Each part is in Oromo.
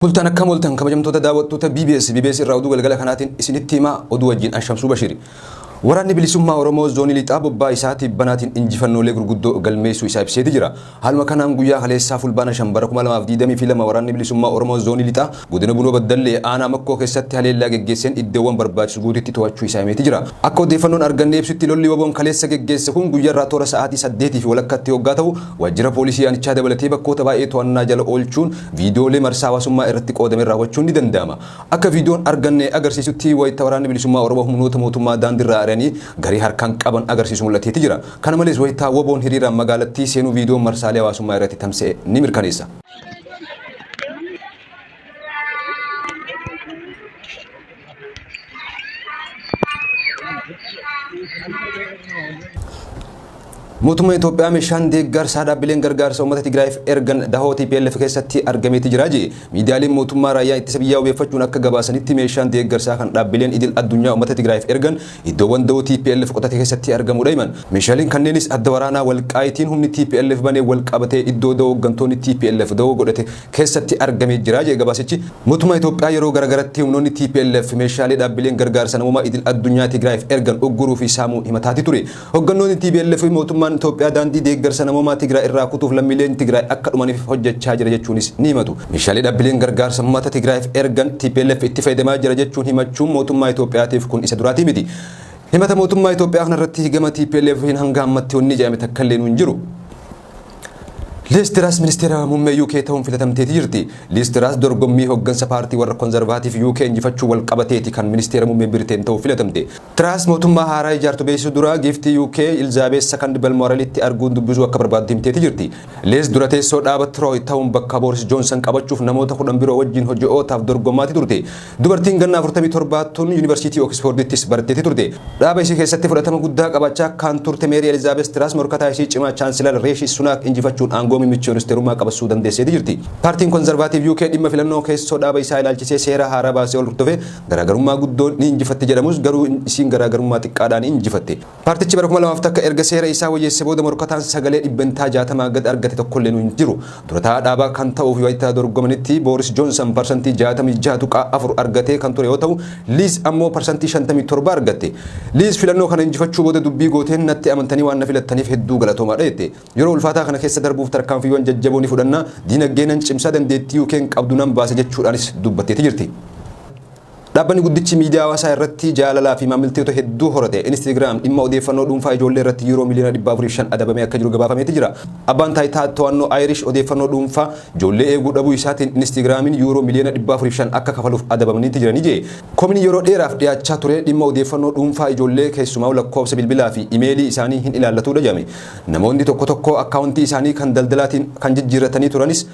Bultaan akka moltan kabajamtoota daawwattoota BBS irraa oduu galgala kanaatiin isinitti himaa oduu wajjin Anshamsuu Bashiri. Waraanni bilisummaa Oromoo zoonii lixaa bobbaa isaatiif banaatiin injifannoolee gurguddoo galmeessuu isaa ibseeti jira. Haaluma kanaan guyyaa kaleessaa fulbaana 5 bara 2022 waraanni bilisummaa Oromoo zoonii lixaa godina Bunoo Baddallee aanaa Makkoo keessatti haleellaa geggeesseen iddoowwan barbaachisu guututti to'achuu isaa himeeti jira. Akka odeeffannoon arganne ibsutti lolli waboon kaleessa geggeesse kun guyyaarraa toora sa'aatii 8 fi walakkaatti hoggaa ta'u waajjira poolisii aanichaa dabalatee bakkoota baay'ee to'annaa jala oolchuun viidiyoolee marsaa hawaasummaa irratti qoodame raawwachuun ni danda'ama. Akka viidiyoon arganne agarsiisutti wayita waraanni bilisummaa Oromoo humnoota mootummaa daandiirraa garii harkaan qaban agarsiisu mul'ateeti jira. Kana malees wayitaa waboon hiriiraan magaalattii seenuu viidiyoon marsaalee hawaasummaa irratti tamsa'e ni mirkaneessa. Mootummaa Itoophiyaa meeshaan deeggarsaa dhaabbileen gargaarsa uummata Tigraayiif ergan dahoo TPLF keessatti argameeti jira jee miidiyaaleen mootummaa raayyaa ittisa biyyaa obeeffachuun akka gabaasanitti meeshaan deeggarsaa kan dhaabbileen idil addunyaa uummata Tigraayiif ergan iddoowwan dahoo TPLF qotate keessatti argamudha himan. Meeshaaleen kanneenis adda waraanaa walqaayitiin humni TPLF banee wal qabatee iddoo dahoo hooggantoonni TPLF dahoo godhate keessatti argamee jira jee gabaasichi. Mootummaa Itoophiyaa yeroo garagaratti humnoonni TPLF meeshaalee dhaabbileen gargaarsa namummaa idil addunyaa Tigraayiif ergan ugguruu fi saamuu himataati ture. Hooggantoonni TPLF mootummaa Itoophiyaa daandii deeggarsa namummaa Tigraay irraa kutuuf lammiileen Tigraay akka dhumaniif hojjechaa jira jechuunis ni himatu. Meeshaalee dhaabbileen gargaarsa uummata Tigraayiif ergan TPLF itti fayyadamaa jira jechuun himachuun mootummaa Itoophiyaatiif kun isa duraatii miti. Himata mootummaa Itoophiyaa kanarratti gama TPLF hanga ammatti wanni jedhame takka illee hin jiru. Liz Truss ministeera muummee UK ta'uun filatamteeti jirti. Liz Truss dorgommii hooggansa paartii warra konservaatiif UK injifachuu wal qabateeti kan ministeera muummee Biriteen ta'uu filatamte. Truss mootummaa haaraa ijaartu beeksisuu dura giiftii UK Elizaabeet II Balmooralitti arguun dubbisuu akka barbaaddu himteeti jirti. Liz dura teessoo dhaaba Troy ta'uun bakka Boris Johnson qabachuuf namoota 10 biroo wajjin hoji'ootaaf dorgommaati turte. Dubartiin ganna 47 Yuunivarsiitii Oxfordittis baratteeti turte. Dhaaba isii keessatti fudhatama guddaa qabachaa kan turte Meeri Elizaabeet Truss morkataa isii cimaa chaansilar Riishi Sunak injifachuun aangoo michoo ministeerummaa qabachuu dandeesseeti jirti. Paartiin konservaatiif UK dhimma filannoo keessoo dhaaba isaa ilaalchisee seera haaraa baasee ol hordofee garaagarummaa guddoon ni injifatti jedhamus garuu isiin garaagarummaa xiqqaadhaan injifatte. Paartichi bara 2000 takka erga seera isaa wayyeesse booda morkataan sagalee 60 gad argate tokkollee hin jiru. Durataa dhaabaa kan ta'uuf wayita dorgomanitti Boris Johnson parsantii 66.4 argatee kan ture yoo ta'u Liz ammoo parsantii 57 argatte. Liz filannoo kana injifachuu booda dubbii gooteen natti amantanii waan na filattaniif hedduu galatoomaadha jette. Yeroo ulfaataa kana keessa darbuuf tarkaanfiiwwan jajjaboon fudhannaa diinagdeen cimsaa dandeettii UK qabdu nan baase jechuudhaanis dubbatteeti jirti. Dhaabbanni guddichi miidiyaa hawaasaa irratti jaalalaa fi maamiltoota hedduu horate Instagram dhimma odeeffannoo dhuunfaa ijoollee irratti yuuroo miliyoona 405 adabamee akka jiru gabaafameeti jira. Abbaan taayitaa to'annoo Irish odeeffannoo dhuunfaa ijoollee eeguu dhabuu isaatiin Instagramiin yuuroo miliyoona 405 akka kafaluuf adabamaniiti jiranii jee. Koomini yeroo dheeraaf dhiyaachaa ture dhimma odeeffannoo dhuunfaa ijoollee keessumaa lakkoofsa bilbilaa fi imeelii isaanii hin ilaallatudha jedhame. Namoonni tokko akkaawuntii isaanii kan daldalaatiin kan jijjiirratanii turanis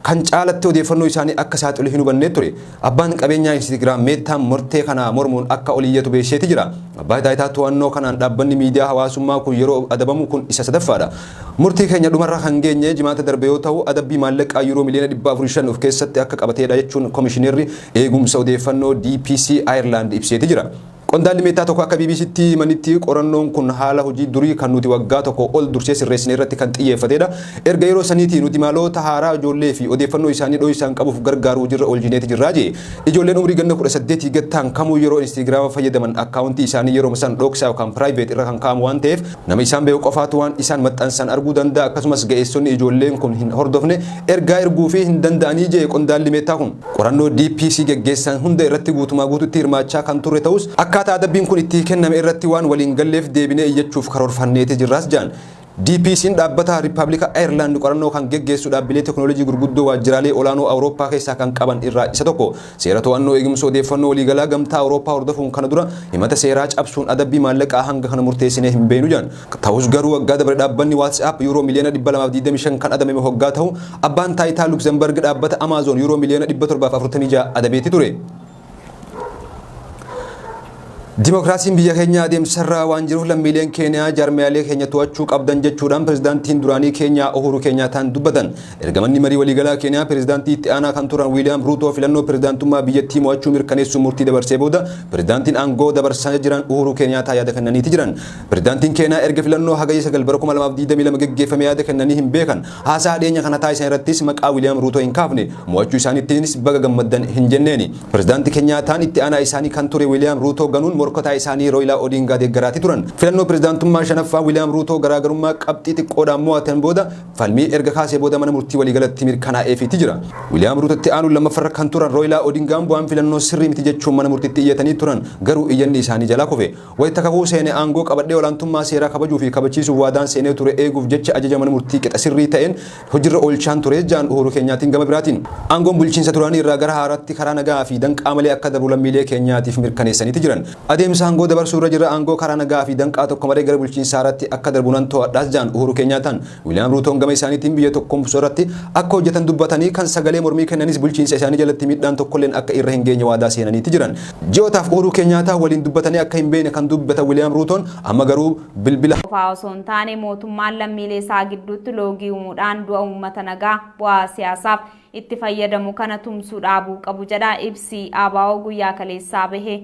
kan caalatti odeeffannoo isaanii akka saaxilu hin hubannee ture. Abbaan qabeenyaa Instagram Meetaan murtee kana mormuun akka oliyyatu beeksisee jira. Abbaan taayitaa to'annoo kanaan dhaabbanni miidiyaa hawaasummaa kun yeroo adabamu kun isa sadaffaadha. Murtii keenya dhumarra kan geenye jimaata darbe yoo ta'u adabbii maallaqaa yuuroo miliyoona 405 of keessatti akka qabateedha jechuun komishineerri eegumsa odeeffannoo DPC Ireland ibseeti jira. Qondaalli Meetaa tokko akka BBCtti himanitti qorannoon kun haala hojii durii kan nuti waggaa tokko ol dursee sirreessine irratti kan xiyyeeffatedha. Erga yeroo saniitii nuti maloota haaraa ijoollee fi odeeffannoo isaanii dho'isaan qabuuf gargaaruu jirra oolchineeti jirraa jee. Ijoolleen umrii ganna 18 gattaan kamuu yeroo Instagram fayyadaman akkaawuntii isaanii yeroo isaan dhoksaa yookaan private irra kan kaa'amu waan ta'eef nama isaan beeku qofaatu waan isaan maxxansan arguu danda'a akkasumas ga'eessonni ijoolleen kun hin hordofne ergaa erguu fi hin danda'anii jee qondaalli Meetaa kun. Qorannoo DPC geggeessan hunda irratti guutumaa guututti hirmaachaa kan turre ta'us akkaataa adabbiin kun itti kenname irratti waan waliin galleef deebinee iyyachuuf karoorfanneeti jirraas jaan. DPC'n dhaabbata Riippaabilika Aayerlaand qorannoo kan geggeessu dhaabbilee teekinooloojii gurguddoo waajjiraalee olaanoo Awurooppaa keessaa kan qaban irraa isa tokko. Seera to'annoo eegumsa odeeffannoo waliigalaa gamtaa Awurooppaa hordofuun kana dura himata seeraa cabsuun adabbii maallaqaa hanga kana murteessinee hin beenu jaan. Ta'us garuu waggaa dabre dhaabbanni WhatsApp yuuroo miliyoona 225 kan adabame hoggaa ta'u abbaan taayitaa Luxemburg dhaabbata Amazon yuuroo miliyoona 746 adabeeti ture. Dimookiraasiin biyya keenya adeemsarraa waan jiruuf lammiileen Keeniyaa jaarmiyaalee keenya to'achuu qabdan jechuudhaan pirezidaantiin duraanii Keenyaa Uhuru Keenyaataan dubbatan. Ergamanni marii waliigalaa Keeniyaa pirezidaantii itti aanaa kan turan Wiiliyaam Ruutoo filannoo pirezidaantummaa biyyattii mo'achuu mirkaneessuu murtii dabarsee booda pirezidaantiin aangoo dabarsaa jiran Uhuru Keenyaataa yaada kennaniiti jiran. Pirezidaantiin Keeniyaa erga filannoo hagayya 9 bara 2022 geggeeffame yaada kennanii hin beekan. Haasaa dhiyeenya kana taasisan irrattis maqaa Wiiliyaam Ruutoo hin kaafne mo'achuu isaaniittiinis baga gammaddan hin jenneeni. Pirezidaantii Keenyaataan itti aanaa isaanii kan ture Wiiliyaam Ruutoo ganuun morkota isaanii Raila Odinga deeggaraati turan. Filannoo pirezidaantummaa shanaffaa Wiiliyaam Ruutoo garaagarummaa qabxii xiqqoodhaan mo'atan booda falmii erga kaasee booda mana murtii waliigalatti mirkanaa'eefiiti jira. Wiiliyaam Ruutootti aanuun lammaffarra kan turan Raila Odingaan bu'aan filannoo sirrii miti jechuun mana murtiitti iyyatanii turan garuu iyyanni isaanii jalaa kufe. Wayita kakuu seenee aangoo qabadhee olaantummaa seeraa kabajuu fi kabachiisuuf waadaan seenee ture eeguuf jecha ajaja mana murtii qixa sirrii ta'een hojiirra oolchaan ture jaan Uhuru Keenyaatiin gama biraatiin. Aangoon bulchiinsa duraanii irraa gara haaraatti karaa nagaa fi danqaa malee akka darbu lammiilee keenyaatiif mirkaneessaniiti jiran. Adeemsa aangoo dabarsuu irra jira aangoo karaa nagaa fi danqaa tokko malee gara bulchiinsaa irratti akka darbu nan to'adhaas jaan Uhuru Keenyaataan. Wiiliyaam Ruutoon gama isaaniitiin biyya tokkoomsuu irratti akka hojjetan dubbatanii kan sagalee mormii kennanis bulchiinsa isaanii jalatti miidhaan tokkolleen akka irra hin geenye waadaa seenaniiti jiran. Ji'ootaaf Uhuru Keenyaataa waliin dubbatanii akka hin beekne kan dubbatan Wiiliyaam Ruutoon amma garuu bilbila osoo hin taane mootummaan lammiilee isaa gidduutti loogii uumuudhaan du'a uummata nagaa bu'aa siyaasaaf itti fayyadamu kana tumsuu dhaabuu qabu jedha ibsi ABO guyyaa kaleessaa bahe.